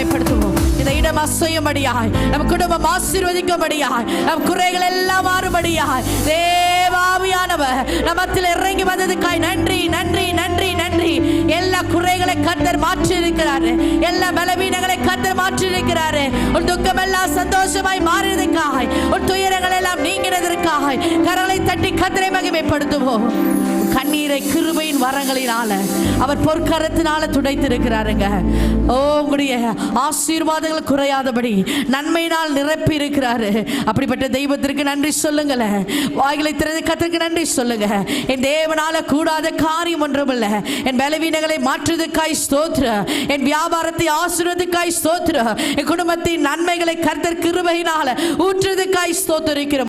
மகிமைப்படுத்துவோம். இந்த இடம் அசையும்படியாய், நம் குடும்பம் ஆசீர்வதிக்கும்படியாய், நம் குறைகள் எல்லாம் மாறும்படியாய் தேவாவியானவர் நமத்தில் இறங்கி வந்ததுக்காய் நன்றி நன்றி நன்றி நன்றி. எல்லா குறைகளை கர்த்தர் மாற்றி இருக்கிறாரு, எல்லா பலவீனங்களை கர்த்தர் மாற்றி இருக்கிறாரு. உன் துக்கம் எல்லாம் சந்தோஷமாய் மாறினதுக்காய், உன் துயரங்கள் எல்லாம் நீங்கினதற்காக கரங்களை தட்டி கர்த்தரை மகிமைப்படுத்துவோம். கண்ணீரை கிருபையின் வரங்களினால அவர் பொற்கரத்தினால துடைத்திருக்கிறாருங்க. உங்களுடைய ஆசீர்வாதங்கள் குறையாதபடி நன்மையினால் நிரப்பி இருக்கிறாரு. அப்படிப்பட்ட தெய்வத்திற்கு நன்றி சொல்லுங்கள. வாய்களை திறந்து கர்த்தருக்கு நன்றி சொல்லுங்க. என் தேவனால கூடாத காரியம் ஒன்றுமில்ல. என் பலவீனங்களை மாற்றுவதற்காய் ஸ்தோத்திரம், என் வியாபாரத்தை ஆசீர்வதிக்காய் ஸ்தோத்திரம், என் குடும்பத்தின் நன்மைகளை கர்த்தர் கிருபையினால ஊற்றுவதற்காய் ஸ்தோத்திரிக்கிறோம்.